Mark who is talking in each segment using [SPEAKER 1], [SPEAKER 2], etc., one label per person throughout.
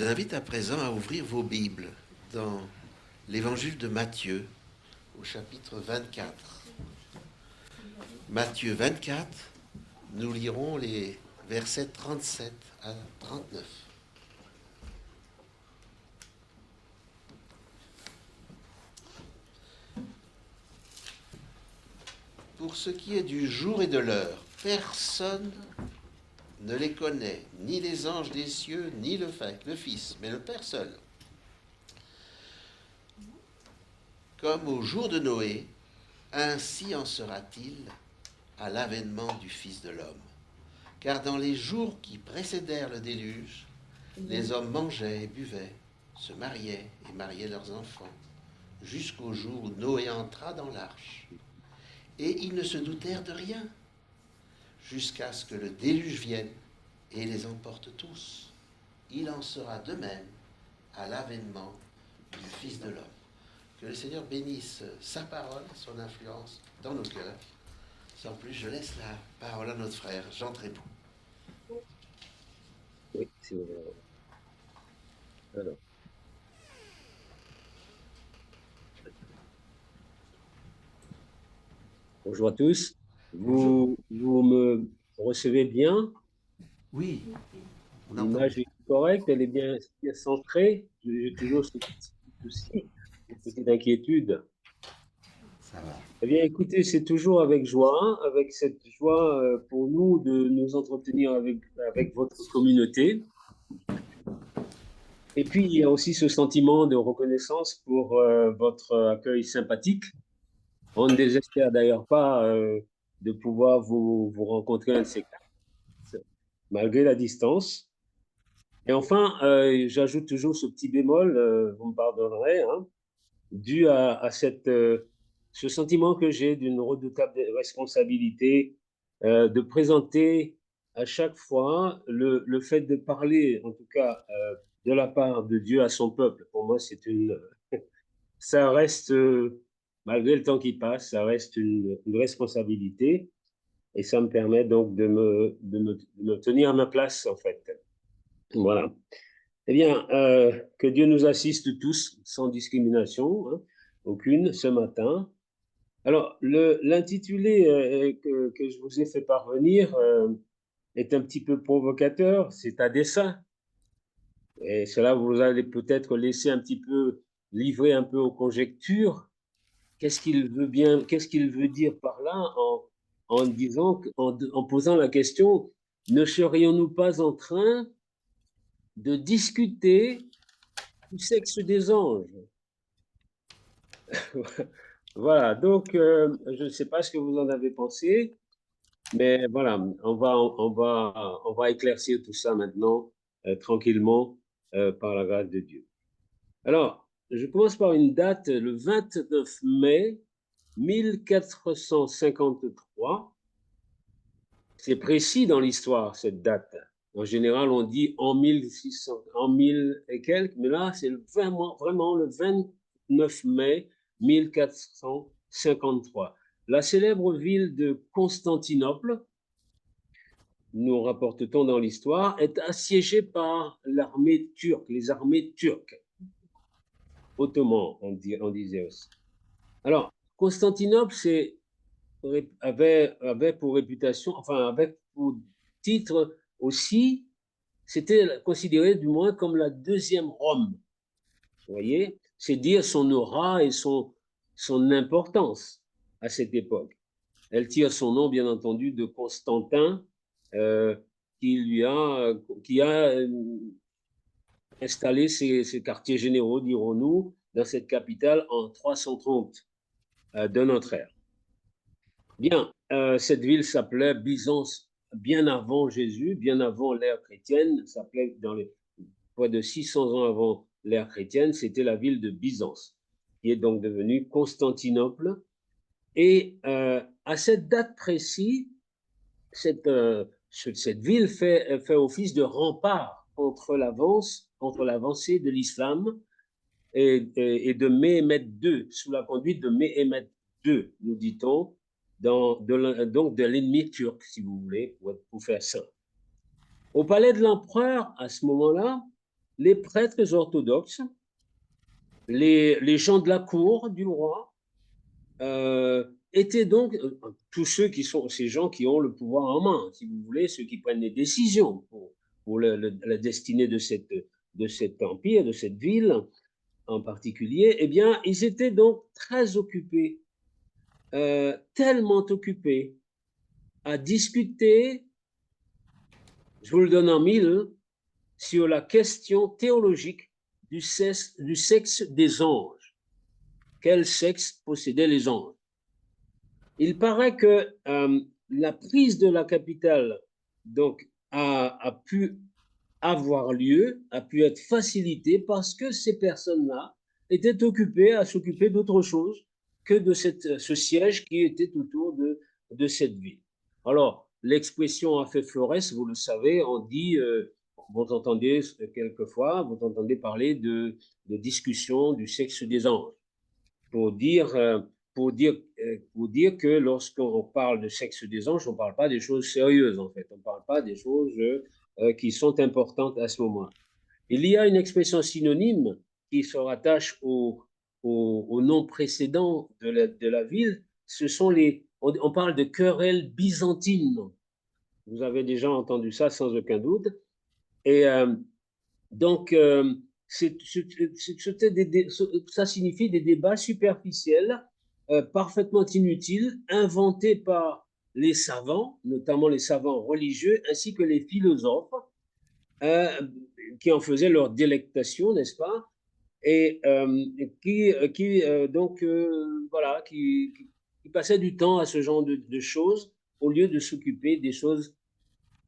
[SPEAKER 1] Je vous invite à présent à ouvrir vos Bibles dans l'évangile de Matthieu au chapitre 24. Matthieu 24, nous lirons les versets 37 à 39. Pour ce qui est du jour et de l'heure, personne ne les connaît, ni les anges des cieux, ni le Fils, mais le Père seul. Comme au jour de Noé, ainsi en sera-t-il à l'avènement du Fils de l'homme. Car dans les jours qui précédèrent le déluge, les hommes mangeaient et buvaient, se mariaient et mariaient leurs enfants, jusqu'au jour où Noé entra dans l'arche. Et ils ne se doutèrent de rien, jusqu'à ce que le déluge vienne et les emporte tous. Il en sera de même à l'avènement du Fils de l'homme. Que le Seigneur bénisse sa parole, son influence dans nos cœurs. Sans plus, je laisse la parole à notre frère Jean Trébout.
[SPEAKER 2] Oui, c'est vrai. Alors. Bonjour à tous.
[SPEAKER 1] Bonjour.
[SPEAKER 2] Vous me recevez bien?
[SPEAKER 1] Oui, on entend
[SPEAKER 2] L'image
[SPEAKER 1] bien.
[SPEAKER 2] est correcte, elle est bien centrée. J'ai toujours ce petit souci, cette petite inquiétude.
[SPEAKER 1] Ça va.
[SPEAKER 2] Eh bien, écoutez, c'est toujours avec joie, hein, avec cette joie pour nous de nous entretenir avec votre communauté. Et puis, il y a aussi ce sentiment de reconnaissance pour votre accueil sympathique. On ne désespère d'ailleurs pas de pouvoir vous rencontrer un de ces quatre, malgré la distance. Et enfin, j'ajoute toujours ce petit bémol, vous me pardonnerez, hein, dû à ce sentiment que j'ai d'une redoutable responsabilité de présenter à chaque fois le fait de parler, en tout cas, de la part de Dieu à son peuple. Pour moi, ça reste, malgré le temps qui passe, ça reste une responsabilité. Et ça me permet donc de me tenir à ma place, en fait. Voilà. Eh bien, que Dieu nous assiste tous sans discrimination, hein, aucune, ce matin. Alors, l'intitulé que je vous ai fait parvenir est un petit peu provocateur, c'est à dessein. Et cela vous allez peut-être laisser un petit peu livrer un peu aux conjectures. Qu'est-ce qu'il veut dire par là en disant, en posant la question, ne serions-nous pas en train de discuter du sexe des anges? Voilà, donc je ne sais pas ce que vous en avez pensé, mais voilà, on va éclaircir tout ça maintenant tranquillement par la grâce de Dieu. Alors, je commence par une date, le 29 mai 1453. C'est précis dans l'histoire, cette date. En général, on dit en 1600, en 1000 et quelques, mais là, c'est vraiment le 29 mai 1453. La célèbre ville de Constantinople, nous rapporte-t-on dans l'histoire, est assiégée par l'armée turque, les armées turques, ottomans, on disait aussi. Alors, Constantinople, avait pour réputation, enfin, avait pour titre aussi, c'était considéré du moins comme la deuxième Rome. Vous voyez, c'est dire son aura et son importance à cette époque. Elle tire son nom, bien entendu, de Constantin, euh, qui a installé ses quartiers généraux, dirons-nous, dans cette capitale en 330 de notre ère. Bien, cette ville s'appelait Byzance bien avant Jésus, bien avant l'ère chrétienne, s'appelait dans les près de 600 ans avant l'ère chrétienne, c'était la ville de Byzance, qui est donc devenue Constantinople. Et à cette date précise, cette ville fait office de rempart contre l'avancée de l'islam et de Méhémet II, sous la conduite de Méhémet II, nous dit-on, donc de l'ennemi turc, si vous voulez, pour faire ça. Au palais de l'empereur, à ce moment-là, les prêtres orthodoxes, les gens de la cour du roi, étaient donc tous ceux qui sont ces gens qui ont le pouvoir en main, si vous voulez, ceux qui prennent les décisions pour la destinée de cet empire, de cette ville en particulier. Eh bien, ils étaient donc très occupés, tellement occupés à discuter, je vous le donne en mille, sur la question théologique du sexe des anges. Quel sexe possédaient les anges? Il paraît que la prise de la capitale donc, a pu avoir lieu, a pu être facilitée parce que ces personnes-là étaient occupées à s'occuper d'autre chose que de ce siège qui était autour de cette ville. Alors, l'expression a fait florès, vous le savez, on dit, vous entendez quelquefois, vous entendez parler de discussion du sexe des anges pour dire, pour dire, pour dire que lorsqu'on parle de sexe des anges, on ne parle pas des choses sérieuses, en fait. On ne parle pas des choses qui sont importantes à ce moment. Il y a une expression synonyme qui se rattache au nom précédent de la ville. Ce sont on parle de querelles byzantines. Vous avez déjà entendu ça sans aucun doute. Et donc, ça signifie des débats superficiels, parfaitement inutiles, inventés par les savants, notamment les savants religieux, ainsi que les philosophes, qui en faisaient leur délectation, n'est-ce pas? Et voilà, qui passaient du temps à ce genre de choses au lieu de s'occuper des choses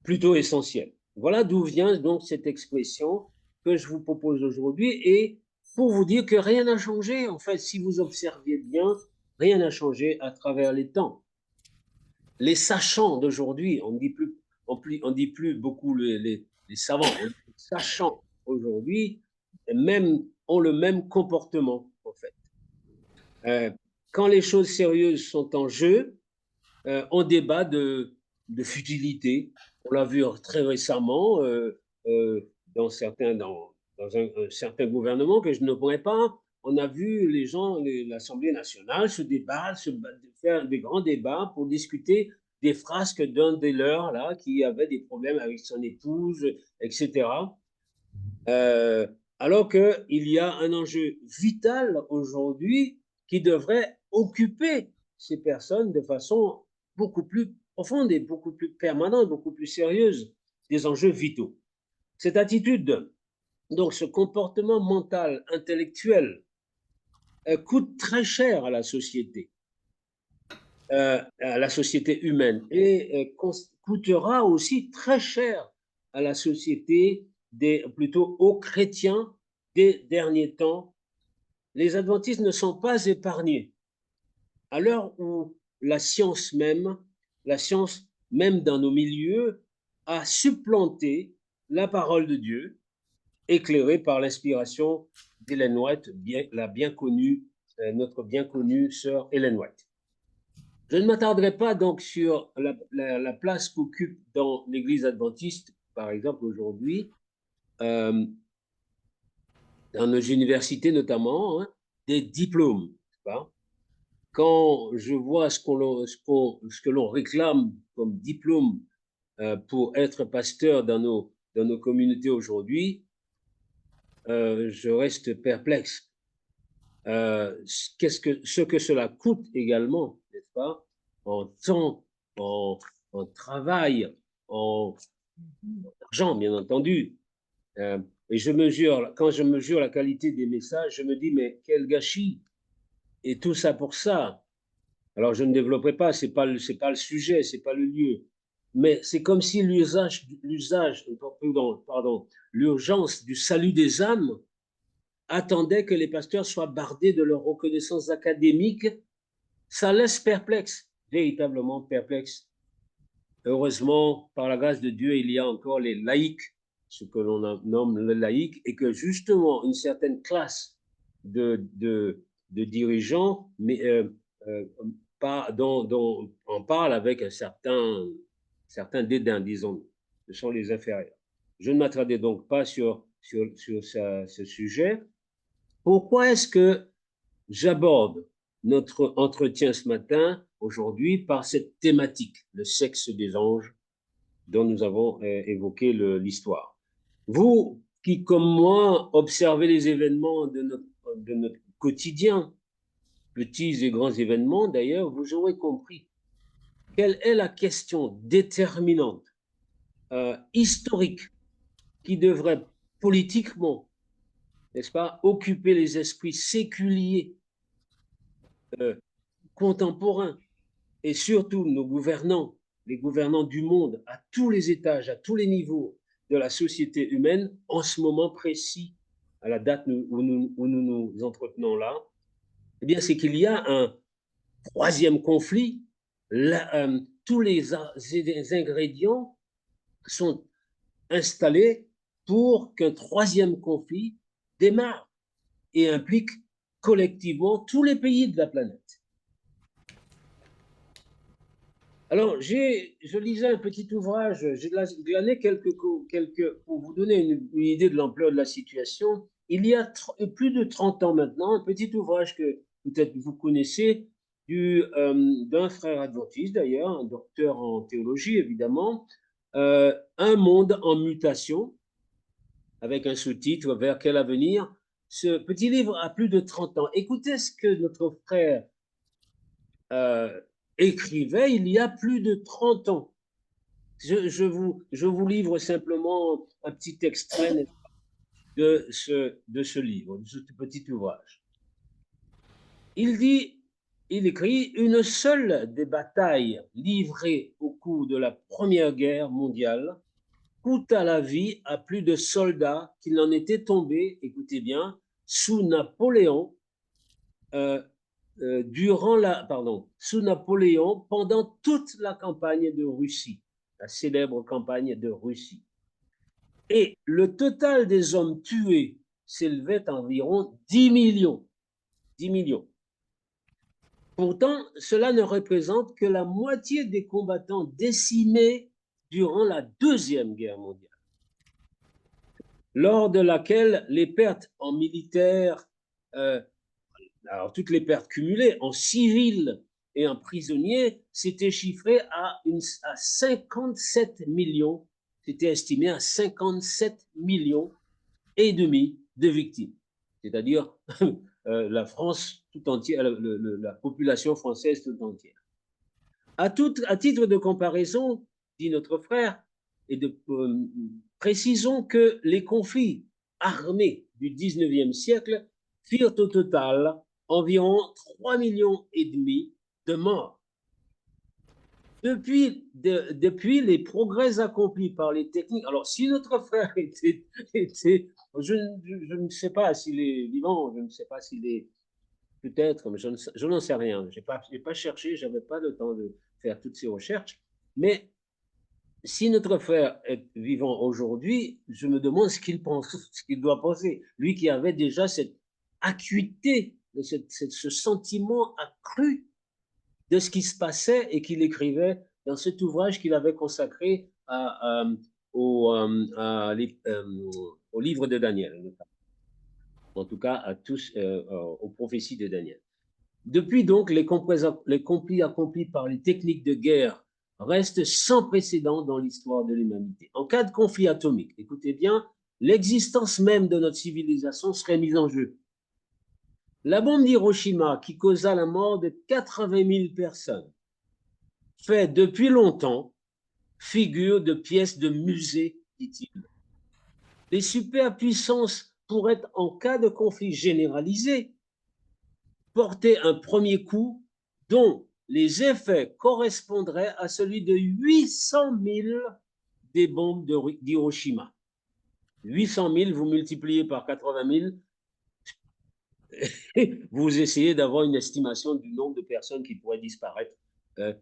[SPEAKER 2] plutôt essentielles. Voilà d'où vient donc cette expression que je vous propose aujourd'hui, et pour vous dire que rien n'a changé. En fait, si vous observez bien, rien n'a changé à travers les temps. Les sachants d'aujourd'hui, on ne dit plus beaucoup les savants, les sachants aujourd'hui même ont le même comportement, en fait. Quand les choses sérieuses sont en jeu, on débat de futilité. On l'a vu très récemment dans un certain gouvernement que je ne pourrais pas. On a vu les gens, l'Assemblée nationale se débattre, faire des grands débats pour discuter des frasques d'un des leurs là, qui avait des problèmes avec son épouse, etc. Alors qu'il y a un enjeu vital aujourd'hui qui devrait occuper ces personnes de façon beaucoup plus profonde et beaucoup plus permanente, beaucoup plus sérieuse, des enjeux vitaux. Cette attitude, donc ce comportement mental, intellectuel, coûte très cher à la société humaine, et coûtera aussi très cher à la société plutôt aux chrétiens des derniers temps. Les adventistes ne sont pas épargnés. À l'heure où la science même dans nos milieux, a supplanté la parole de Dieu, éclairée par l'inspiration d'Ellen White, notre bien connue sœur Ellen White. Je ne m'attarderai pas donc sur la place qu'occupe dans l'Église adventiste, par exemple aujourd'hui, dans nos universités notamment, hein, des diplômes. Pas? Quand je vois ce que l'on réclame comme diplôme pour être pasteur dans nos communautés aujourd'hui, je reste perplexe. Ce que cela coûte également, n'est-ce pas, en temps, en travail, en argent, bien entendu. Et quand je mesure la qualité des messages, je me dis, mais quel gâchis! Et tout ça pour ça. Alors, je ne développerai pas, c'est pas le sujet, c'est pas le lieu. Mais c'est comme si l'urgence du salut des âmes attendait que les pasteurs soient bardés de leurs reconnaissances académiques. Ça laisse perplexe, véritablement perplexe. Heureusement, par la grâce de Dieu, il y a encore les laïcs, ce que l'on nomme le laïc, et que justement, une certaine classe de dirigeants, mais dont on parle avec un certain dédain, disons, ce sont les inférieurs. Je ne m'attardais donc pas sur sur ce sujet. Pourquoi est-ce que j'aborde notre entretien ce matin, aujourd'hui, par cette thématique, le sexe des anges, dont nous avons évoqué l'histoire? Vous, qui, comme moi, observez les événements de notre quotidien, petits et grands événements d'ailleurs, vous aurez compris quelle est la question déterminante, historique, qui devrait politiquement, n'est-ce pas, occuper les esprits séculiers, contemporains, et surtout nos gouvernants, les gouvernants du monde, à tous les étages, à tous les niveaux de la société humaine, en ce moment précis, à la date où nous entretenons là, eh bien, c'est qu'il y a un troisième conflit. Tous les ingrédients sont installés pour qu'un troisième conflit démarre et implique collectivement tous les pays de la planète. Alors, je lisais un petit ouvrage, j'ai glané quelques, pour vous donner une idée de l'ampleur de la situation. Il y a plus de 30 ans maintenant, un petit ouvrage que peut-être vous connaissez, d'un frère adventiste d'ailleurs, un docteur en théologie évidemment, Un monde en mutation, avec un sous-titre, Vers quel avenir? Ce petit livre a plus de 30 ans. Écoutez ce que notre frère écrivait il y a plus de 30 ans. Je vous livre simplement un petit extrait de ce livre, de ce petit ouvrage. Il écrit: une seule des batailles livrées au cours de la Première Guerre mondiale coûta la vie à plus de soldats qu'il en était tombé, écoutez bien, sous Napoléon, sous Napoléon pendant toute la campagne de Russie, la célèbre campagne de Russie. Et le total des hommes tués s'élevait à environ 10 millions. 10 millions. Pourtant, cela ne représente que la moitié des combattants décimés durant la Deuxième Guerre mondiale, lors de laquelle les pertes en militaires, alors toutes les pertes cumulées en civils et en prisonniers, s'étaient chiffrées à 57 millions, c'était estimé à 57 millions et demi de victimes, c'est-à-dire la France tout entière, la population française tout entière. À titre de comparaison, dit notre frère, précisons que les conflits armés du 19e siècle firent au total environ 3,5 millions de morts. Depuis les progrès accomplis par les techniques, alors si notre frère était je ne sais pas s'il est vivant, je ne sais pas s'il est, peut-être, mais je n'en sais rien. Je n'ai pas cherché, je n'avais pas le temps de faire toutes ces recherches. Mais si notre frère est vivant aujourd'hui, je me demande ce qu'il pense, ce qu'il doit penser. Lui qui avait déjà cette acuité, ce sentiment accru de ce qui se passait et qu'il écrivait dans cet ouvrage qu'il avait consacré au livre de Daniel, notamment. En tout cas aux prophéties de Daniel. Depuis donc, les conflits accomplis par les techniques de guerre restent sans précédent dans l'histoire de l'humanité. En cas de conflit atomique, écoutez bien, l'existence même de notre civilisation serait mise en jeu. La bombe d'Hiroshima, qui causa la mort de 80 000 personnes, fait depuis longtemps figure de pièce de musée, dit-il. Les superpuissances pourraient, en cas de conflit généralisé, porter un premier coup dont les effets correspondraient à celui de 800 000 des bombes d'Hiroshima. 800 000, vous multipliez par 80 000, vous essayez d'avoir une estimation du nombre de personnes qui pourraient disparaître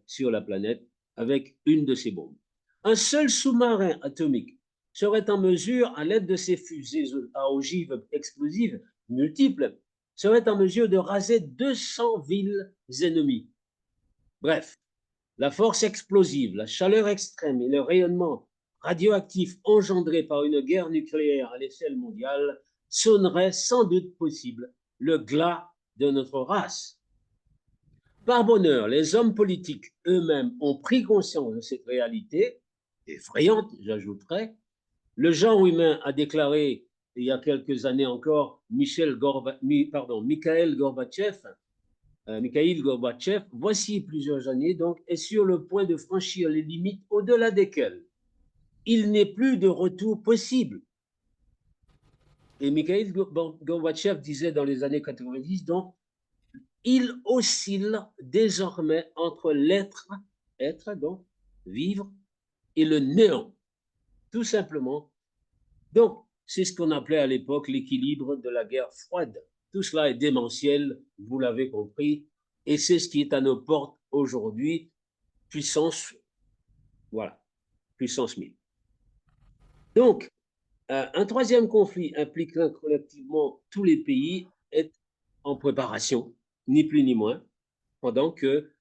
[SPEAKER 2] sur la planète avec une de ces bombes. Un seul sous-marin atomique serait en mesure, à l'aide de ses fusées à ogives explosives multiples, serait en mesure de raser 200 villes ennemies. Bref, la force explosive, la chaleur extrême et le rayonnement radioactif engendré par une guerre nucléaire à l'échelle mondiale sonnerait sans doute possible le glas de notre race. Par bonheur, les hommes politiques eux-mêmes ont pris conscience de cette réalité, effrayante, j'ajouterais. Le genre humain a déclaré, il y a quelques années encore, Mikhail Gorbatchev, voici plusieurs années, donc, est sur le point de franchir les limites au-delà desquelles il n'est plus de retour possible. Et Mikhail Gorbatchev disait dans les années 90, donc, il oscille désormais entre l'être, donc, vivre, et le néant, tout simplement. Donc, c'est ce qu'on appelait à l'époque l'équilibre de la guerre froide. Tout cela est démentiel, vous l'avez compris, et c'est ce qui est à nos portes aujourd'hui, puissance, voilà, puissance 1000. Donc, un troisième conflit impliquant collectivement tous les pays est en préparation, ni plus ni moins, pendant que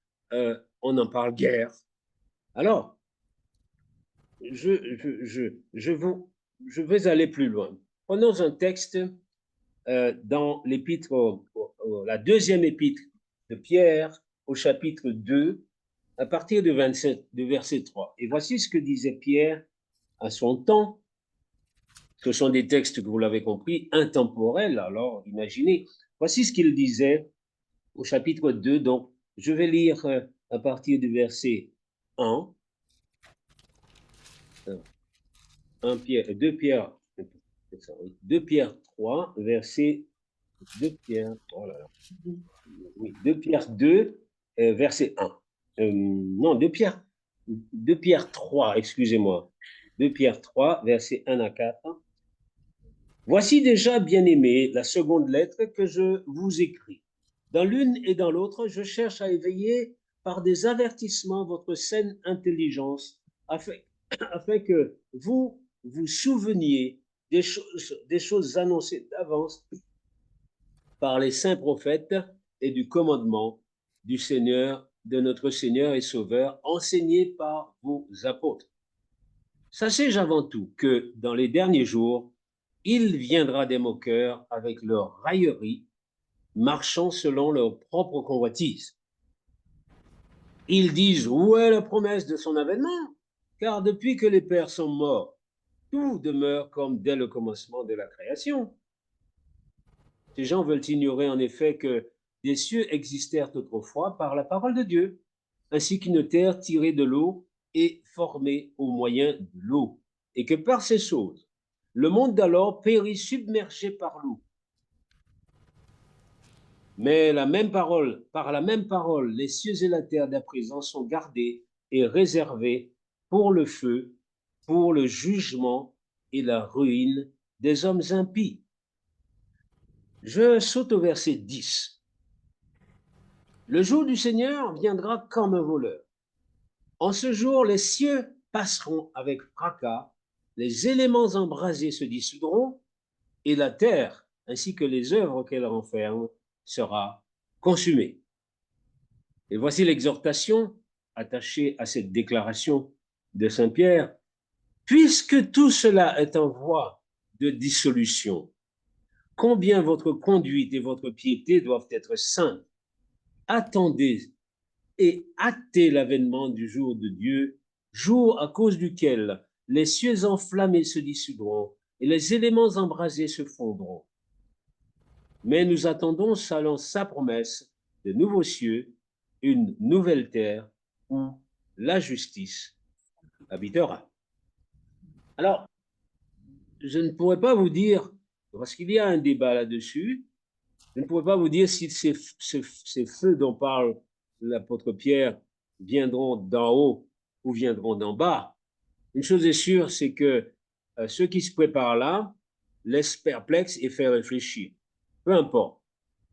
[SPEAKER 2] on en parle guerre. Alors, je vais aller plus loin. Prenons un texte dans l'épître, la deuxième épître de Pierre, au chapitre 2, à partir du verset 3. Et voici ce que disait Pierre à son temps. Ce sont des textes, que vous l'avez compris, intemporels, alors imaginez. Voici ce qu'il disait au chapitre 2, donc je vais lire à partir du verset 1, 2 Pierre 3, verset 2 Pierre, oh là là, oui, 2 Pierre 2, verset 1. Non, 2 Pierre 3, excusez-moi. 2 Pierre 3, verset 1 à 4. Voici déjà, bien-aimés, la seconde lettre que je vous écris. Dans l'une et dans l'autre, je cherche à éveiller par des avertissements votre saine intelligence, afin que vous vous souveniez des choses annoncées d'avance par les saints prophètes et du commandement du Seigneur, de notre Seigneur et Sauveur, enseigné par vos apôtres. Sachez avant tout que dans les derniers jours, il viendra des moqueurs avec leur raillerie, marchant selon leur propre convoitise. Ils disent, où est la promesse de son avènement? Car depuis que les pères sont morts, tout demeure comme dès le commencement de la création. Ces gens veulent ignorer en effet que des cieux existèrent autrefois par la parole de Dieu, ainsi qu'une terre tirée de l'eau et formée au moyen de l'eau, et que par ces choses, le monde d'alors périt submergé par l'eau. Mais par la même parole, les cieux et la terre d'à présent sont gardés et réservés pour le feu, pour le jugement et la ruine des hommes impies. Je saute au verset 10. Le jour du Seigneur viendra comme un voleur. En ce jour, les cieux passeront avec fracas, les éléments embrasés se dissoudront, et la terre, ainsi que les œuvres qu'elle renferme, sera consumée. Et voici l'exhortation attachée à cette déclaration de Saint Pierre. Puisque tout cela est en voie de dissolution, combien votre conduite et votre piété doivent être saintes. Attendez et hâtez l'avènement du jour de Dieu, jour à cause duquel les cieux enflammés se dissoudront et les éléments embrasés se fondront. Mais nous attendons, selon sa promesse, de nouveaux cieux, une nouvelle terre où la justice habitera. Alors, je ne pourrais pas vous dire, parce qu'il y a un débat là-dessus, je ne pourrais pas vous dire si ces feux dont parle l'apôtre Pierre viendront d'en haut ou viendront d'en bas. Une chose est sûre, c'est que ceux qui se préparent là laissent perplexe et fait réfléchir. Peu importe.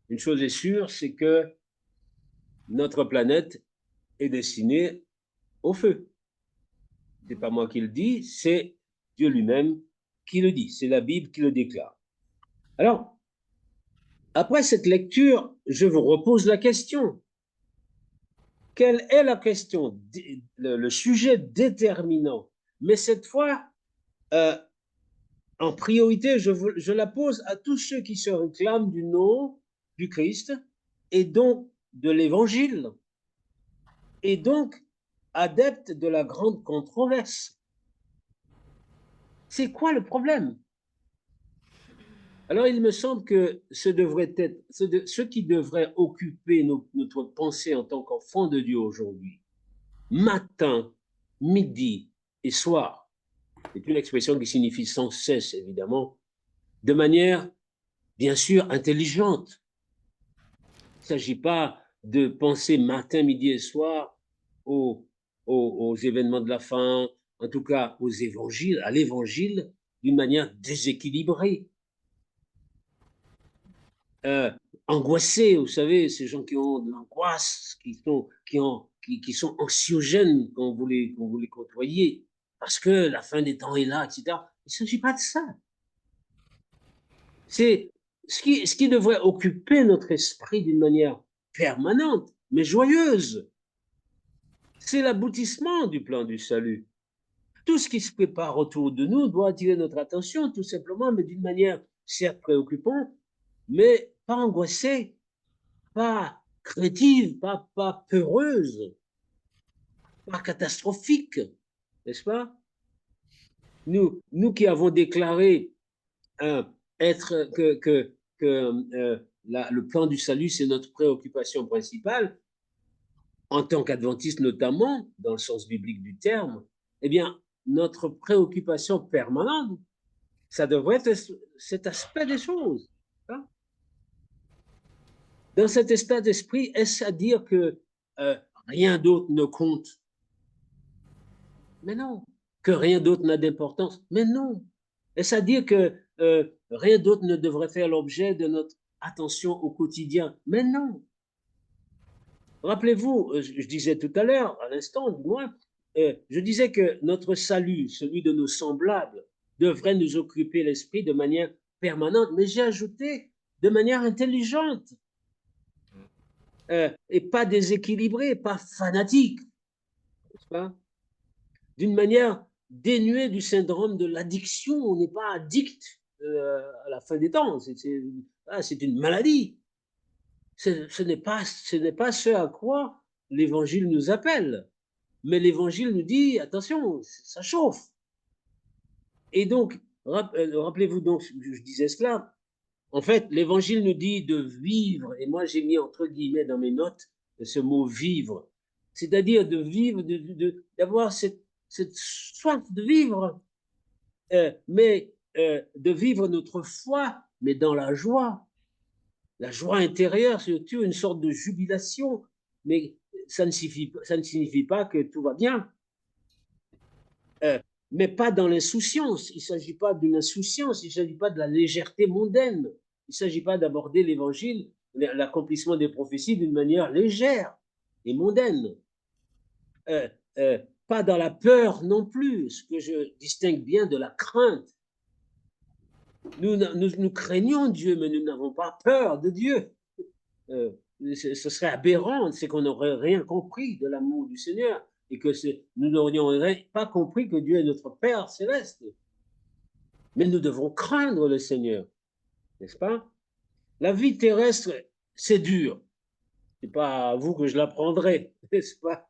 [SPEAKER 2] Une chose est sûre, c'est que notre planète est destinée au feu. Ce n'est pas moi qui le dis, c'est Dieu lui-même qui le dit. C'est la Bible qui le déclare. Alors, après cette lecture, je vous repose la question. Quelle est la question, le sujet déterminant Mais cette fois, en priorité, je la pose à tous ceux qui se réclament du nom du Christ et donc de l'Évangile, et donc adeptes de la grande controverse. C'est quoi le problème? Alors, il me semble que ce devrait être, ce qui devrait occuper notre pensée en tant qu'enfant de Dieu aujourd'hui, matin, midi et soir, c'est une expression qui signifie sans cesse, évidemment, de manière, bien sûr, intelligente. Il ne s'agit pas de penser matin, midi et soir aux événements de la fin, en tout cas aux évangiles, à l'évangile, d'une manière déséquilibrée. Angoissés, vous savez, ces gens qui ont de l'angoisse, qui sont anxiogènes quand vous les côtoyez, parce que la fin des temps est là, etc. Il ne s'agit pas de ça. C'est ce qui devrait occuper notre esprit d'une manière permanente, mais joyeuse. C'est l'aboutissement du plan du salut. Tout ce qui se prépare autour de nous doit attirer notre attention, tout simplement, mais d'une manière certes préoccupante, mais pas angoissée, pas craintive, pas peureuse, pas catastrophique, n'est-ce pas? Nous qui avons déclaré être le plan du salut, c'est notre préoccupation principale, en tant qu'adventiste notamment, dans le sens biblique du terme, eh bien, notre préoccupation permanente, ça devrait être cet aspect des choses. Hein? Dans cet état d'esprit, est-ce à dire que rien d'autre ne compte? Mais non. Que rien d'autre n'a d'importance? Mais non. Est-ce à dire que rien d'autre ne devrait faire l'objet de notre attention au quotidien? Mais non. Rappelez-vous, je disais tout à l'heure, à l'instant du moins, je disais que notre salut, celui de nos semblables, devrait nous occuper l'esprit de manière permanente, mais j'ai ajouté de manière intelligente, et pas déséquilibrée, pas fanatique, n'est-ce pas? D'une manière dénuée du syndrome de l'addiction. On n'est pas addict à la fin des temps, c'est une maladie. Ce n'est pas ce à quoi l'Évangile nous appelle. Mais l'Évangile nous dit, attention, ça chauffe. Et donc, rappelez-vous donc, je disais cela, en fait, l'Évangile nous dit de vivre, et moi j'ai mis entre guillemets dans mes notes ce mot vivre, c'est-à-dire de vivre, d'avoir cette soif de vivre, mais de vivre notre foi, mais dans la joie intérieure, surtout une sorte de jubilation, mais ça ne signifie pas que tout va bien. Mais pas dans l'insouciance. Il ne s'agit pas d'une insouciance, il ne s'agit pas de la légèreté mondaine. Il ne s'agit pas d'aborder l'évangile, l'accomplissement des prophéties d'une manière légère et mondaine. Pas dans la peur non plus, ce que je distingue bien de la crainte. Nous craignons Dieu, mais nous n'avons pas peur de Dieu. Ce serait aberrant, c'est qu'on n'aurait rien compris de l'amour du Seigneur et que nous n'aurions pas compris que Dieu est notre Père céleste. Mais nous devons craindre le Seigneur, n'est-ce pas? La vie terrestre, c'est dur. Ce n'est pas à vous que je l'apprendrai, n'est-ce pas?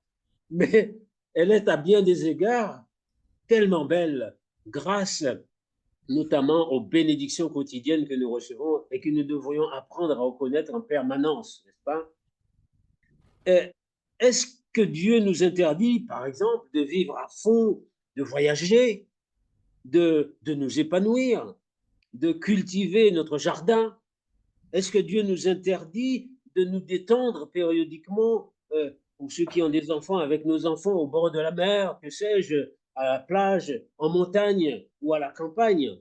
[SPEAKER 2] Mais elle est à bien des égards tellement belle, grâce notamment aux bénédictions quotidiennes que nous recevons et que nous devrions apprendre à reconnaître en permanence, n'est-ce pas? Est-ce que Dieu nous interdit, par exemple, de vivre à fond, de voyager, de nous épanouir, de cultiver notre jardin? Est-ce que Dieu nous interdit de nous détendre périodiquement, pour ceux qui ont des enfants, avec nos enfants au bord de la mer, que sais-je, à la plage, en montagne ou à la campagne?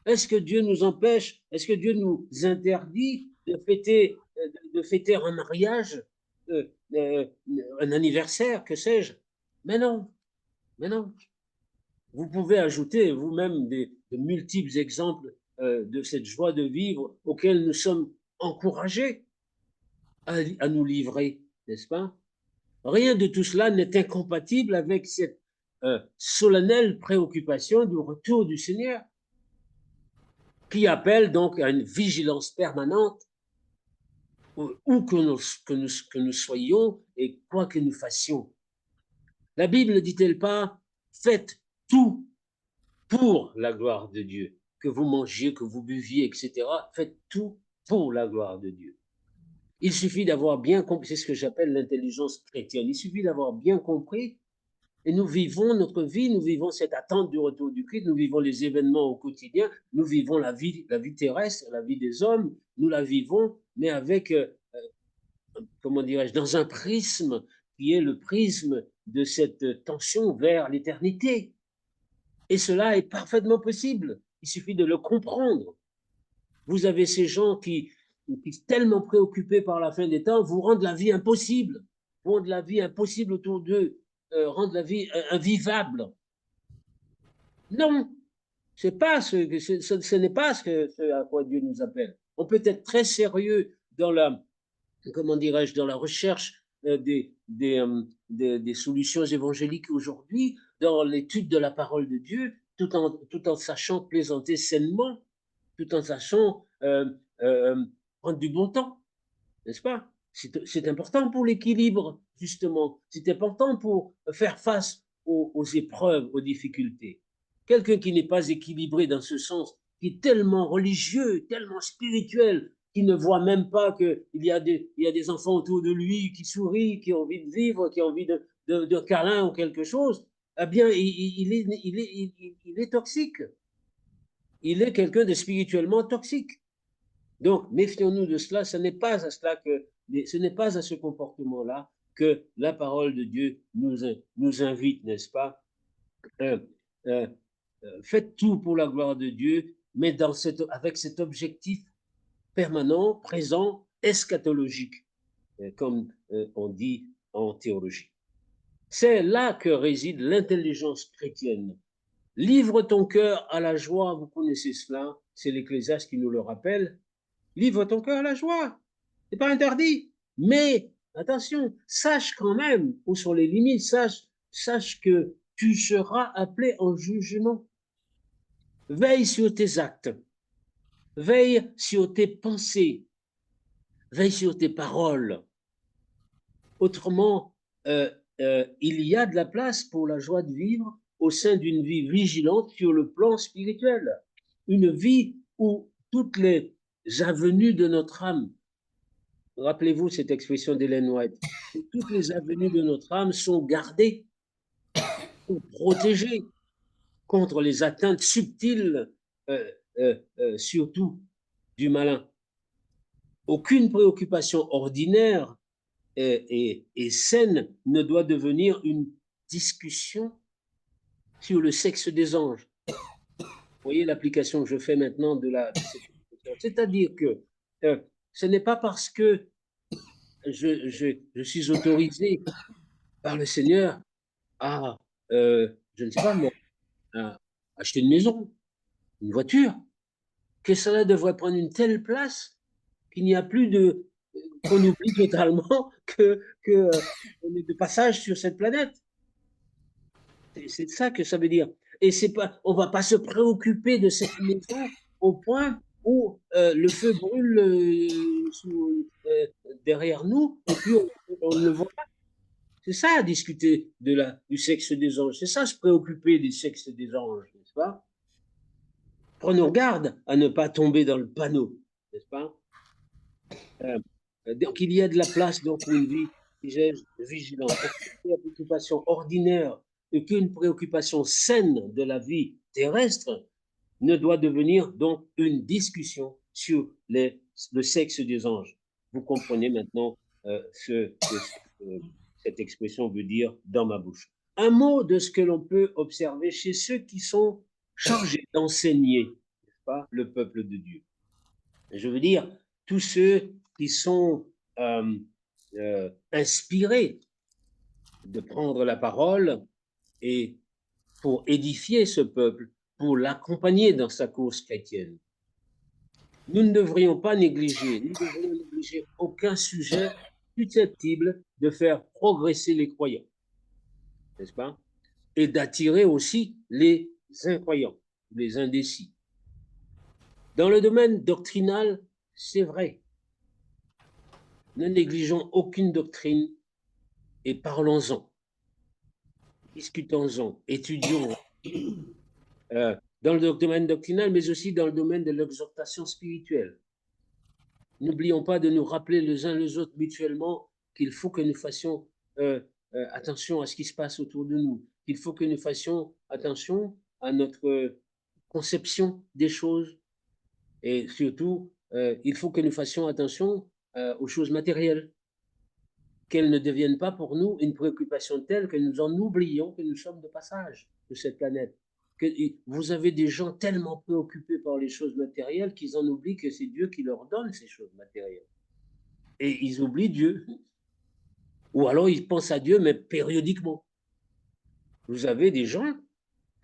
[SPEAKER 2] Est-ce que Dieu nous empêche, est-ce que Dieu nous interdit de fêter un mariage, un anniversaire, que sais-je? Mais non, mais non. Vous pouvez ajouter vous-même de multiples exemples de cette joie de vivre auxquels nous sommes encouragés à nous livrer, n'est-ce pas? Rien de tout cela n'est incompatible avec cette solennelle préoccupation du retour du Seigneur, qui appelle donc à une vigilance permanente où que nous soyons et quoi que nous fassions. La Bible ne dit-elle pas, faites tout pour la gloire de Dieu, que vous mangiez, que vous buviez, etc. Faites tout pour la gloire de Dieu. Il suffit d'avoir bien compris, c'est ce que j'appelle l'intelligence chrétienne, il suffit d'avoir bien compris, et nous vivons notre vie, nous vivons cette attente du retour du Christ, nous vivons les événements au quotidien, nous vivons la vie terrestre, la vie des hommes, nous la vivons, mais avec, comment dirais-je, dans un prisme qui est le prisme de cette tension vers l'éternité. Et cela est parfaitement possible, il suffit de le comprendre. Vous avez ces gens qui tellement préoccupés par la fin des temps, vous rendent la vie impossible, rendent la vie impossible autour d'eux, rendent la vie invivable. Non, ce n'est pas ce à quoi Dieu nous appelle. On peut être très sérieux dans la, comment dirais-je, dans la recherche des solutions évangéliques aujourd'hui, dans l'étude de la parole de Dieu, tout en sachant plaisanter sainement, tout en sachant prendre du bon temps, n'est-ce pas? C'est important pour l'équilibre, justement. C'est important pour faire face aux épreuves, aux difficultés. Quelqu'un qui n'est pas équilibré dans ce sens, qui est tellement religieux, tellement spirituel, qui ne voit même pas qu'il y a des enfants autour de lui qui sourient, qui ont envie de vivre, qui ont envie de câlin ou quelque chose, eh bien, il est toxique. Il est quelqu'un de spirituellement toxique. Donc, méfions-nous de cela. Ce n'est pas à ce comportement-là que la parole de Dieu nous invite, n'est-ce pas? Faites tout pour la gloire de Dieu, mais avec cet objectif permanent, présent, eschatologique, comme on dit en théologie. C'est là que réside l'intelligence chrétienne. Livre ton cœur à la joie, vous connaissez cela, c'est l'Ecclésiaste qui nous le rappelle. Livre ton cœur à la joie, c'est pas interdit, mais attention, sache quand même où sont les limites, sache que tu seras appelé en jugement. Veille sur tes actes, veille sur tes pensées, veille sur tes paroles. Autrement, il y a de la place pour la joie de vivre au sein d'une vie vigilante sur le plan spirituel. Une vie où toutes les avenues de notre âme, rappelez-vous cette expression d'Ellen White, toutes les avenues de notre âme sont gardées, sont protégées contre les atteintes subtiles, surtout du malin. Aucune préoccupation ordinaire et saine ne doit devenir une discussion sur le sexe des anges. Vous voyez l'application que je fais maintenant de cette expression. C'est-à-dire que ce n'est pas parce que je suis autorisé par le Seigneur à, je ne sais pas moi, à acheter une maison, une voiture, que cela devrait prendre une telle place qu'il n'y a plus qu'on oublie totalement qu'on est de passage sur cette planète. C'est ça que ça veut dire. Et on ne va pas se préoccuper de cette maison au point où le feu brûle derrière nous et puis on ne le voit pas. C'est ça, discuter du sexe des anges. C'est ça, se préoccuper du sexe des anges, n'est-ce pas? Prenons garde à ne pas tomber dans le panneau, n'est-ce pas? Donc, il y a de la place donc, pour une vie, vigilante. Aucune préoccupation ordinaire, aucune préoccupation saine de la vie terrestre ne doit devenir donc une discussion sur le sexe des anges. Vous comprenez maintenant ce que cette expression veut dire dans ma bouche. Un mot de ce que l'on peut observer chez ceux qui sont chargés d'enseigner, n'est-ce pas, le peuple de Dieu. Je veux dire, tous ceux qui sont inspirés de prendre la parole et pour édifier ce peuple, pour l'accompagner dans sa course chrétienne. Nous ne devrions pas négliger aucun sujet susceptible de faire progresser les croyants, n'est-ce pas? et d'attirer aussi les incroyants, les indécis. Dans le domaine doctrinal, c'est vrai. Ne négligeons aucune doctrine et parlons-en, discutons-en, étudions dans le domaine doctrinal, mais aussi dans le domaine de l'exhortation spirituelle. N'oublions pas de nous rappeler les uns les autres mutuellement qu'il faut que nous fassions attention à ce qui se passe autour de nous, qu'il faut que nous fassions attention à notre conception des choses et surtout, il faut que nous fassions attention aux choses matérielles, qu'elles ne deviennent pas pour nous une préoccupation telle que nous en oublions que nous sommes de passage de cette planète. Que vous avez des gens tellement préoccupés par les choses matérielles qu'ils en oublient que c'est Dieu qui leur donne ces choses matérielles. Et ils oublient Dieu. Ou alors ils pensent à Dieu, mais périodiquement. Vous avez des gens,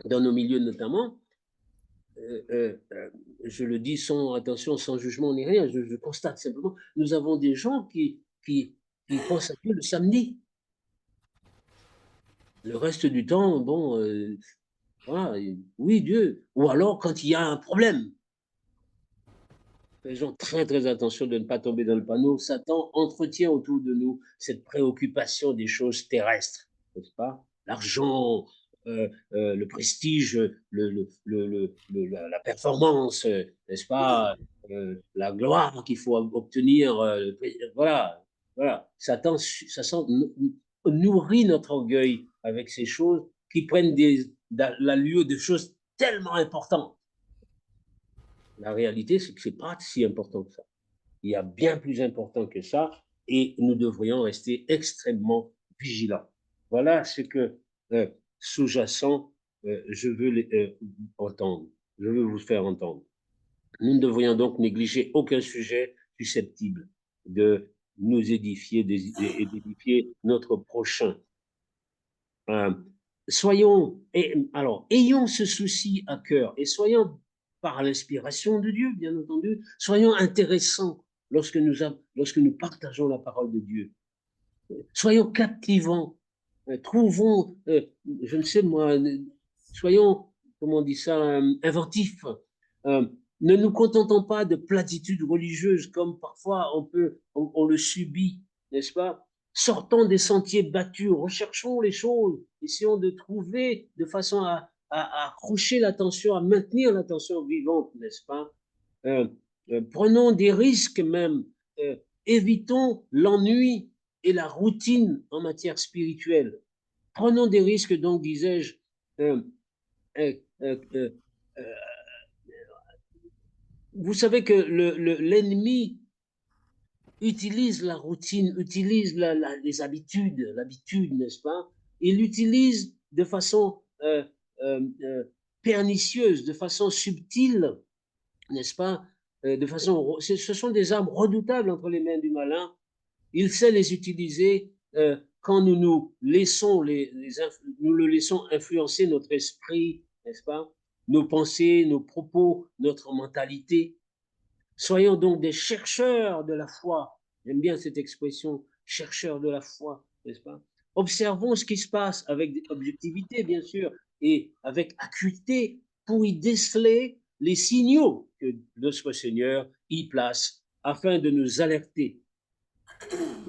[SPEAKER 2] dans nos milieux notamment, je le dis sans attention, sans jugement ni rien, je constate simplement, nous avons des gens qui pensent à Dieu le samedi. Le reste du temps, bon, voilà, oui, Dieu. Ou alors quand il y a un problème. Faisons très très attention de ne pas tomber dans le panneau. Satan entretient autour de nous cette préoccupation des choses terrestres, n'est-ce pas? L'argent, le prestige, la performance, n'est-ce pas? La gloire qu'il faut obtenir, voilà, voilà. Satan nourrit notre orgueil avec ces choses qui prennent la lieu de choses tellement importantes. La réalité, c'est que ce n'est pas si important que ça. Il y a bien plus important que ça et nous devrions rester extrêmement vigilants. Voilà ce que sous-jacent, je veux entendre, je veux vous faire entendre. Nous ne devrions donc négliger aucun sujet susceptible de nous édifier et d'édifier notre prochain. Ayons ce souci à cœur et soyons, par l'inspiration de Dieu, bien entendu, soyons intéressants lorsque nous partageons la parole de Dieu. Soyons captivants, trouvons, je ne sais moi, soyons, comment on dit ça, inventifs. Ne nous contentons pas de platitudes religieuses comme parfois on le subit, n'est-ce pas? Sortons des sentiers battus, recherchons les choses, essayons de trouver de façon à accrocher l'attention, à maintenir l'attention vivante, n'est-ce pas? Prenons des risques même, évitons l'ennui et la routine en matière spirituelle. Prenons des risques, donc, disais-je, vous savez que l'ennemi utilise la routine, utilise les habitudes, l'habitude, n'est-ce pas? Il l'utilise de façon pernicieuse, de façon subtile, n'est-ce pas? Ce sont des armes redoutables entre les mains du malin. Il sait les utiliser quand nous laissons nous le laissons influencer notre esprit, n'est-ce pas? Nos pensées, nos propos, notre mentalité. Soyons donc des chercheurs de la foi. J'aime bien cette expression, chercheurs de la foi, n'est-ce pas? Observons ce qui se passe avec objectivité, bien sûr, et avec acuité pour y déceler les signaux que notre Seigneur y place afin de nous alerter.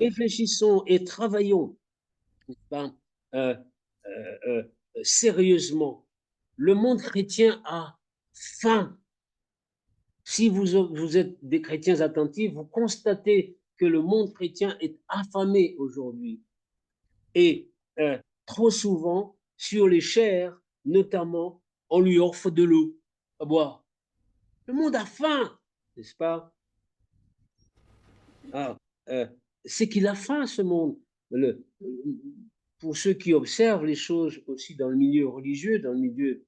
[SPEAKER 2] Réfléchissons et travaillons sérieusement. Le monde chrétien a faim. Si vous êtes des chrétiens attentifs, vous constatez que le monde chrétien est affamé aujourd'hui. Et trop souvent, sur les chairs, notamment, on lui offre de l'eau à boire. Le monde a faim, n'est-ce pas? C'est qu'il a faim, ce monde. Pour ceux qui observent les choses aussi dans le milieu religieux, dans le milieu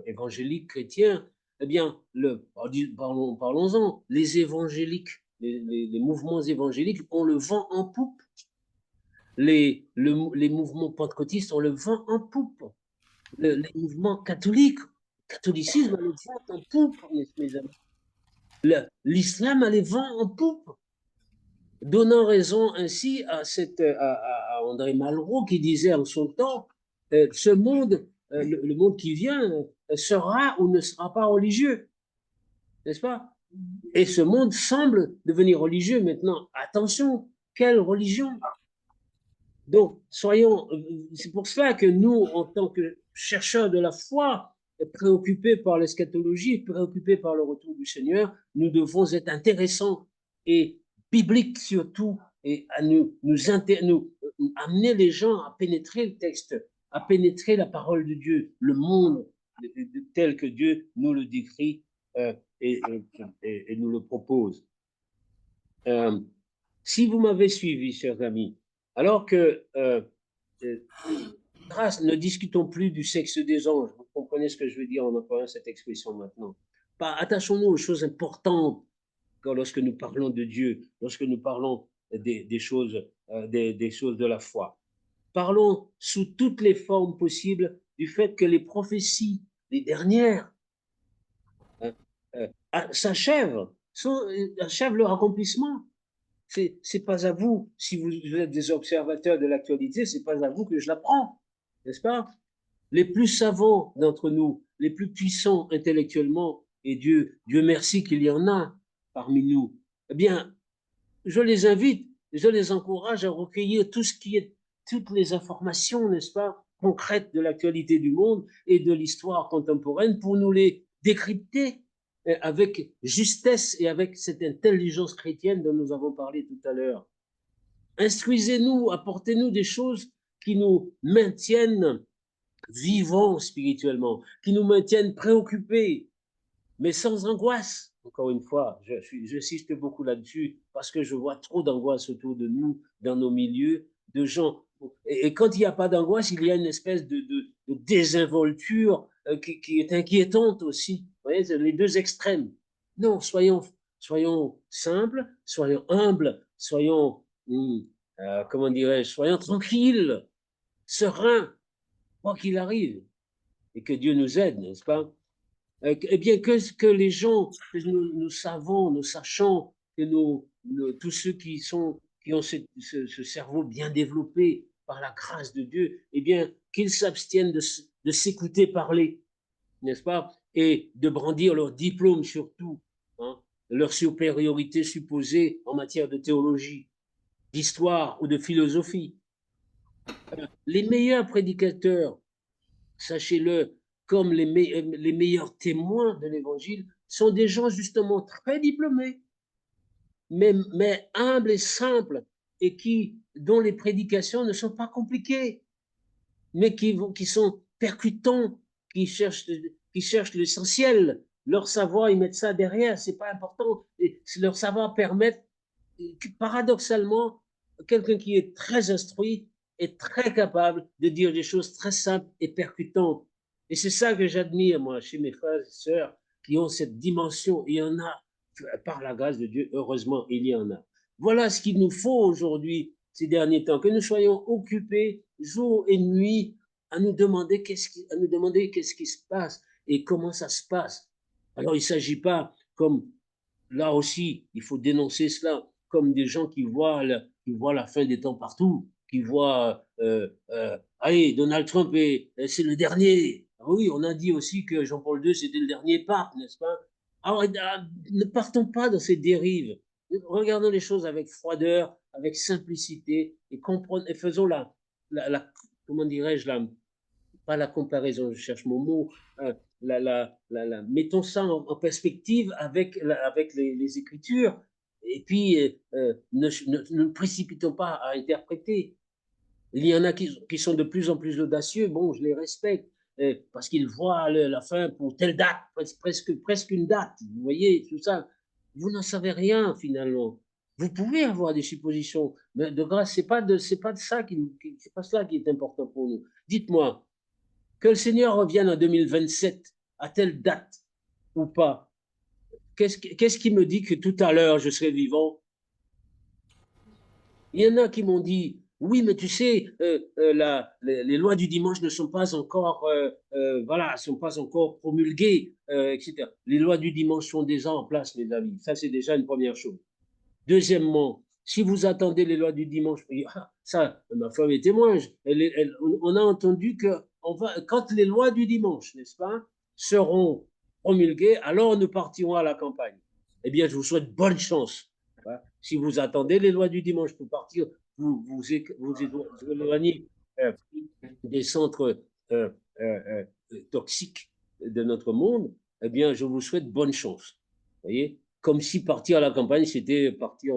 [SPEAKER 2] évangélique chrétien, eh bien, parlons-en, les évangéliques, les mouvements évangéliques ont le vent en poupe. Les mouvements pentecôtistes ont le vent en poupe. Les mouvements catholicisme a le vent en poupe, mes amis. L'islam a les vents en poupe. Donnant raison ainsi à André Malraux qui disait en son temps, ce monde, le monde qui vient, sera ou ne sera pas religieux, n'est-ce pas? Et ce monde semble devenir religieux maintenant. Attention, quelle religion? Donc, soyons, c'est pour cela que nous, en tant que chercheurs de la foi, préoccupés par l'eschatologie, préoccupés par le retour du Seigneur, nous devons être intéressants et bibliques surtout, et à nous amener les gens à pénétrer le texte, à pénétrer la parole de Dieu, le monde tel que Dieu nous le décrit et, et nous le propose. Si vous m'avez suivi, chers amis, alors que, grâce, ne discutons plus du sexe des anges, vous comprenez ce que je veux dire en employant cette expression maintenant. Attachons-nous aux choses importantes lorsque nous parlons de Dieu, lorsque nous parlons des choses, des choses de la foi. Parlons sous toutes les formes possibles du fait que les prophéties, les dernières, s'achèvent, achèvent leur accomplissement. C'est pas à vous, si vous êtes des observateurs de l'actualité, c'est pas à vous que je l'apprends, n'est-ce pas? Les plus savants d'entre nous, les plus puissants intellectuellement, et Dieu merci qu'il y en a parmi nous, eh bien, je les invite, je les encourage à recueillir tout ce qui est, toutes les informations, n'est-ce pas, concrètes de l'actualité du monde et de l'histoire contemporaine pour nous les décrypter avec justesse et avec cette intelligence chrétienne dont nous avons parlé tout à l'heure. Instruisez-nous, apportez-nous des choses qui nous maintiennent vivants spirituellement, qui nous maintiennent préoccupés, mais sans angoisse. Encore une fois, j'insiste beaucoup là-dessus parce que je vois trop d'angoisse autour de nous, dans nos milieux, de gens. Et quand il n'y a pas d'angoisse, il y a une espèce de désinvolture qui est inquiétante aussi. Vous voyez, c'est les deux extrêmes. Non, soyons simples, soyons humbles, soyons, comment dirais-je, soyons tranquilles, sereins, quoi qu'il arrive, et que Dieu nous aide, n'est-ce pas? Eh bien, que les gens, que nous savons, nous sachons, que tous ceux qui ont ce cerveau bien développé par la grâce de Dieu, eh bien, qu'ils s'abstiennent de s'écouter parler, n'est-ce pas? Et de brandir leur diplôme surtout, hein, leur supériorité supposée en matière de théologie, d'histoire ou de philosophie. Les meilleurs prédicateurs, sachez-le, comme les meilleurs témoins de l'Évangile, sont des gens justement très diplômés, mais humbles et simples, et dont les prédications ne sont pas compliquées, mais qui sont percutants, qui cherchent l'essentiel. Leur savoir, ils mettent ça derrière, c'est pas important. Et leur savoir permet, paradoxalement, quelqu'un qui est très instruit est très capable de dire des choses très simples et percutantes. Et c'est ça que j'admire, moi, chez mes frères et sœurs qui ont cette dimension. Il y en a, par la grâce de Dieu, heureusement, il y en a. Voilà ce qu'il nous faut aujourd'hui, ces derniers temps, que nous soyons occupés jour et nuit à nous demander qu'est-ce qui se passe et comment ça se passe. Alors, il ne s'agit pas, comme là aussi, il faut dénoncer cela, comme des gens qui voient la fin des temps partout, qui voient, allez, Donald Trump, c'est le dernier. Oui, on a dit aussi que Jean-Paul II, c'était le dernier pape, n'est-ce pas? Alors, ne partons pas dans ces dérives. Regardons les choses avec froideur, avec simplicité, et faisons comment dirais-je, pas la comparaison, je cherche mon mot, mettons ça en perspective avec les Écritures, et puis ne précipitons pas à interpréter. Il y en a qui sont de plus en plus audacieux, bon, je les respecte, parce qu'ils voient la fin pour telle date, presque une date, vous voyez, tout ça. Vous n'en savez rien, finalement. Vous pouvez avoir des suppositions, mais de grâce, c'est pas cela qui est important pour nous. Dites-moi, que le Seigneur revienne en 2027, à telle date ou pas, qu'est-ce qui me dit que tout à l'heure je serai vivant? Il y en a qui m'ont dit, oui, mais tu sais, les lois du dimanche ne sont pas encore, sont pas encore promulguées, etc. Les lois du dimanche sont déjà en place, mes amis. Ça, c'est déjà une première chose. Deuxièmement, Si vous attendez les lois du dimanche, ça, ma femme est témoin, on a entendu que quand les lois du dimanche, n'est-ce pas, seront promulguées, alors nous partirons à la campagne. Eh bien, je vous souhaite bonne chance. Si vous attendez les lois du dimanche pour partir, vous éloignez des centres toxiques de notre monde, eh bien, je vous souhaite bonne chance. Vous voyez, comme si partir à la campagne, c'était partir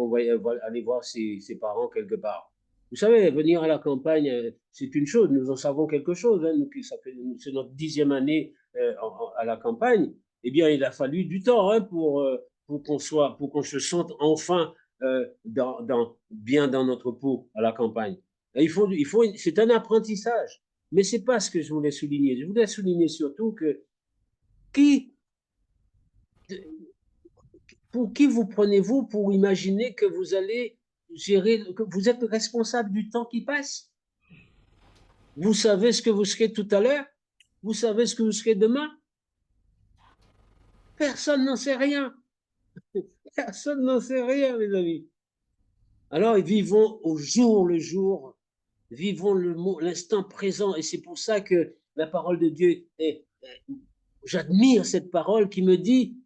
[SPEAKER 2] aller voir ses parents quelque part. Vous savez, venir à la campagne, c'est une chose, nous en savons quelque chose. Hein, c'est notre 10e année à la campagne. Eh bien, il a fallu du temps hein, pour qu'on se sente enfin bien dans notre peau à la campagne. Et c'est un apprentissage. Mais ce n'est pas ce que je voulais souligner. Je voulais souligner surtout que pour qui vous prenez-vous pour imaginer que vous allez gérer, que vous êtes responsable du temps qui passe? Vous savez ce que vous serez tout à l'heure? Vous savez ce que vous serez demain? Personne n'en sait rien. Personne n'en sait rien, mes amis. Alors, vivons au jour le jour, vivons l'instant présent. Et c'est pour ça que la parole de Dieu j'admire cette parole qui me dit,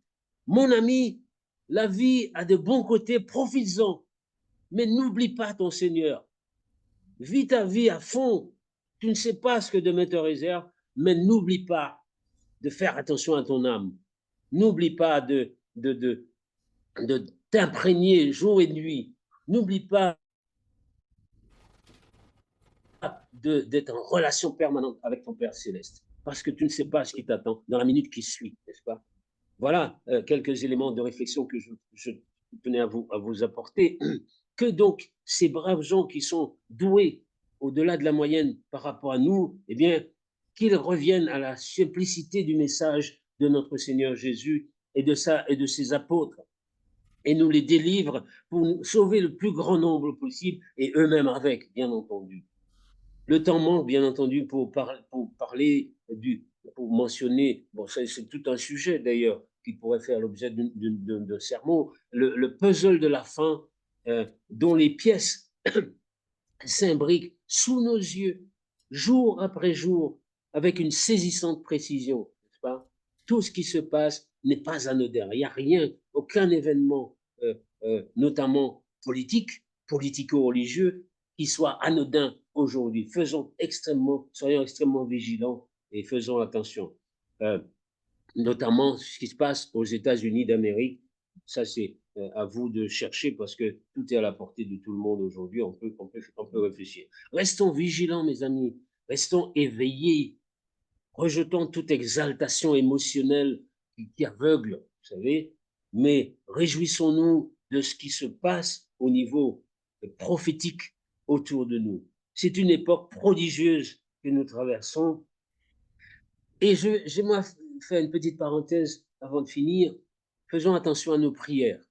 [SPEAKER 2] mon ami, la vie a de bons côtés, profites-en, mais n'oublie pas ton Seigneur. Vis ta vie à fond. Tu ne sais pas ce que demain te réserve, mais n'oublie pas de faire attention à ton âme. N'oublie pas de t'imprégner jour et nuit. N'oublie pas d'être en relation permanente avec ton Père Céleste, parce que tu ne sais pas ce qui t'attend dans la minute qui suit, n'est-ce pas? Voilà quelques éléments de réflexion que je tenais à vous apporter. Que donc ces braves gens qui sont doués au-delà de la moyenne par rapport à nous, eh bien, qu'ils reviennent à la simplicité du message de notre Seigneur Jésus et de ses apôtres, et nous les délivrent pour sauver le plus grand nombre possible, et eux-mêmes avec, bien entendu. Le temps manque, bien entendu, pour parler pour mentionner, bon, c'est tout un sujet d'ailleurs, qui pourrait faire l'objet d'un sermon, le puzzle de la fin, dont les pièces s'imbriquent sous nos yeux, jour après jour, avec une saisissante précision, n'est-ce pas? Tout ce qui se passe n'est pas anodin. Il n'y a rien, aucun événement, notamment politique, politico-religieux, qui soit anodin aujourd'hui. Soyons extrêmement vigilants et faisons attention. Notamment ce qui se passe aux États-Unis d'Amérique. Ça, c'est à vous de chercher parce que tout est à la portée de tout le monde aujourd'hui. On peut réfléchir. Restons vigilants, mes amis. Restons éveillés. Rejetons toute exaltation émotionnelle qui aveugle, vous savez. Mais réjouissons-nous de ce qui se passe au niveau prophétique autour de nous. C'est une époque prodigieuse que nous traversons. Et j'aimerais faire une petite parenthèse avant de finir. Faisons attention à nos prières.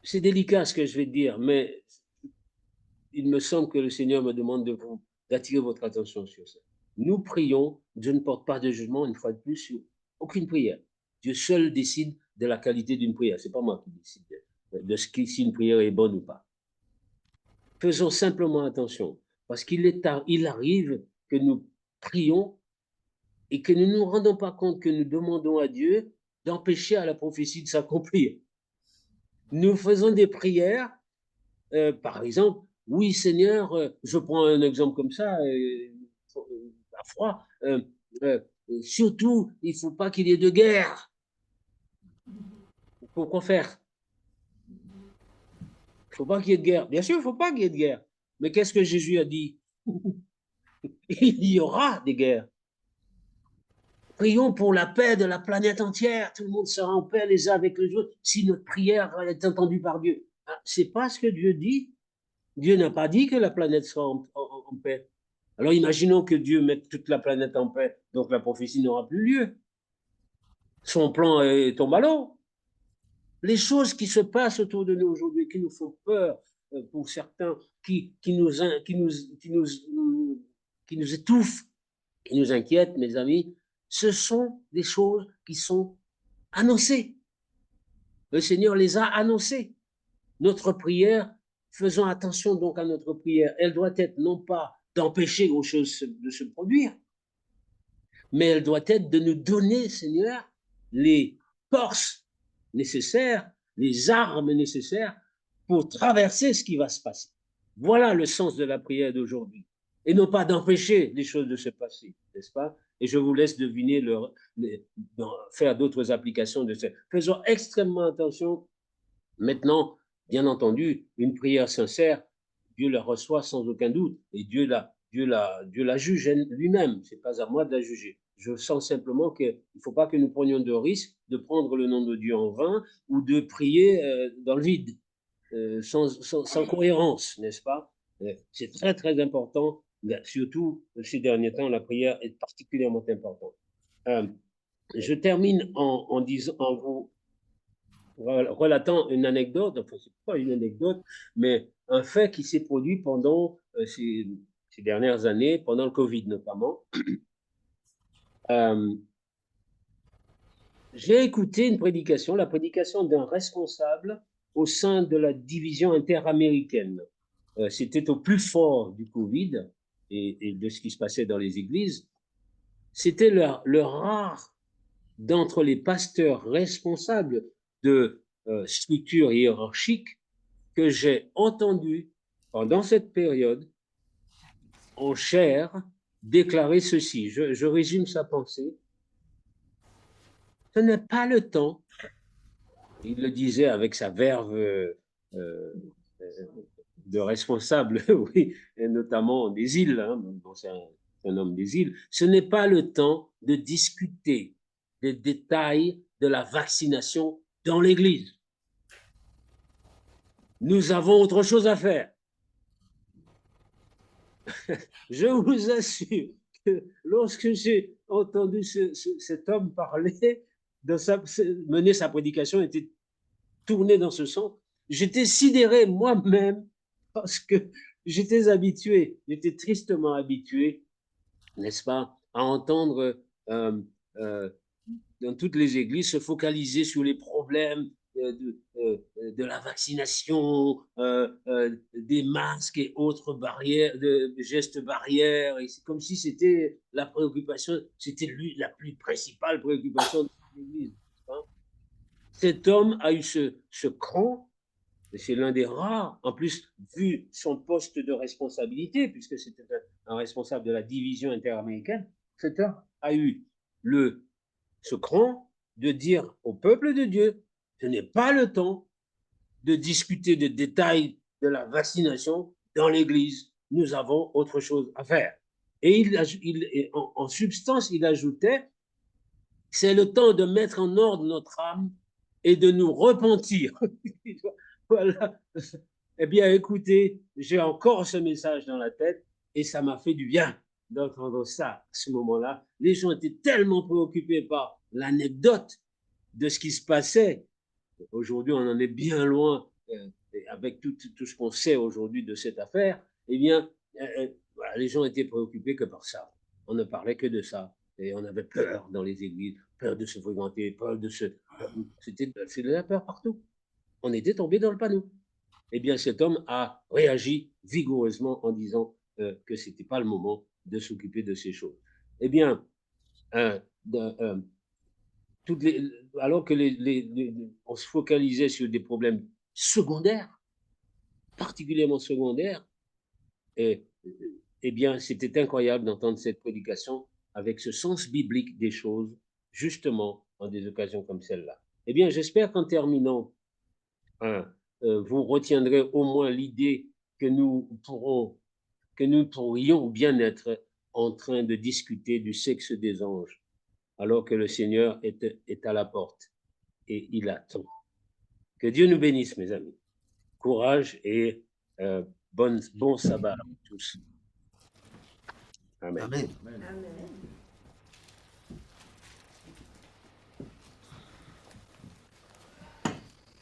[SPEAKER 2] C'est délicat ce que je vais dire, mais il me semble que le Seigneur me demande d'attirer votre attention sur ça. Nous prions, Dieu ne porte pas de jugement, une fois de plus, sur aucune prière. Dieu seul décide de la qualité d'une prière. Ce n'est pas moi qui décide de si une prière est bonne ou pas. Faisons simplement attention, parce il arrive que nous prions et que nous ne nous rendons pas compte que nous demandons à Dieu d'empêcher à la prophétie de s'accomplir. Nous faisons des prières, par exemple, oui Seigneur, je prends un exemple comme ça, à froid, surtout, il ne faut pas qu'il y ait de guerre. Pourquoi faire? Il ne faut pas qu'il y ait de guerre. Bien sûr, il ne faut pas qu'il y ait de guerre. Mais qu'est-ce que Jésus a dit? Il y aura des guerres. Prions pour la paix de la planète entière. Tout le monde sera en paix les uns avec les autres si notre prière est entendue par Dieu. C'est pas ce que Dieu dit. Dieu n'a pas dit que la planète sera en paix. Alors imaginons que Dieu mette toute la planète en paix, donc la prophétie n'aura plus lieu. Son plan tombe à l'eau. Les choses qui se passent autour de nous aujourd'hui, qui nous font peur pour certains, qui nous étouffent, qui nous inquiètent, mes amis, ce sont des choses qui sont annoncées. Le Seigneur les a annoncées. notre prière, faisons attention donc à notre prière. Elle doit être non pas d'empêcher aux choses de se produire, mais elle doit être de nous donner, Seigneur, les forces nécessaires, les armes nécessaires pour traverser ce qui va se passer. Voilà le sens de la prière d'aujourd'hui. Et non pas d'empêcher les choses de se passer, n'est-ce pas? Et je vous laisse deviner, faire d'autres applications de ça. Faisons extrêmement attention. Maintenant, bien entendu, une prière sincère, Dieu la reçoit sans aucun doute. Et Dieu la juge lui-même. Ce n'est pas à moi de la juger. Je sens simplement qu'il ne faut pas que nous prenions de risque de prendre le nom de Dieu en vain ou de prier dans le vide, sans cohérence, n'est-ce pas? C'est très, très important. Surtout ces derniers temps, la prière est particulièrement importante. Je termine en vous relatant une anecdote, enfin, c'est pas une anecdote, mais un fait qui s'est produit pendant ces dernières années, pendant le Covid notamment. J'ai écouté une prédication, la prédication d'un responsable au sein de la division interaméricaine. C'était au plus fort du Covid et de ce qui se passait dans les églises. C'était le rare d'entre les pasteurs responsables de structures hiérarchiques que j'ai entendu pendant cette période en chair déclarer ceci. Je résume sa pensée. Ce n'est pas le temps, il le disait avec sa verve de responsable, oui, et notamment des îles, hein, bon, c'est un homme des îles, ce n'est pas le temps de discuter des détails de la vaccination dans l'Église. Nous avons autre chose à faire. Je vous assure que lorsque j'ai entendu cet homme parler, mener sa prédication, était tourné dans ce sens, j'étais sidéré moi-même parce que j'étais tristement habitué, n'est-ce pas, à entendre dans toutes les églises se focaliser sur les problèmes de la vaccination, des masques et autres barrières, de gestes barrières. Et c'est comme si c'était la préoccupation, c'était la plus principale préoccupation de l'Église. Cet homme a eu ce cran, et c'est l'un des rares, en plus, vu son poste de responsabilité, puisque c'était un responsable de la division interaméricaine, cet homme a eu ce cran de dire au peuple de Dieu, ce n'est pas le temps de discuter des détails de la vaccination dans l'Église. Nous avons autre chose à faire. Et en substance, il ajoutait, c'est le temps de mettre en ordre notre âme et de nous repentir. Voilà. Eh bien, écoutez, j'ai encore ce message dans la tête et ça m'a fait du bien d'entendre ça à ce moment-là. Les gens étaient tellement préoccupés par l'anecdote de ce qui se passait. Aujourd'hui, on en est bien loin avec tout ce qu'on sait aujourd'hui de cette affaire. Eh bien, voilà, les gens étaient préoccupés que par ça. On ne parlait que de ça. Et on avait peur dans les églises, peur de se fréquenter, peur de se... C'était de la peur partout. On était tombé dans le panneau. Eh bien, cet homme a réagi vigoureusement en disant que ce n'était pas le moment de s'occuper de ces choses. Eh bien, alors que on se focalisait sur des problèmes secondaires, particulièrement secondaires, eh bien, c'était incroyable d'entendre cette prédication avec ce sens biblique des choses, justement, en des occasions comme celle-là. Eh bien, j'espère qu'en terminant, vous retiendrez au moins l'idée que nous pourrions bien être en train de discuter du sexe des anges, alors que le Seigneur est à la porte et il attend. Que Dieu nous bénisse, mes amis. Courage et bon sabbat à tous. Amen.
[SPEAKER 1] Amen.
[SPEAKER 3] Amen.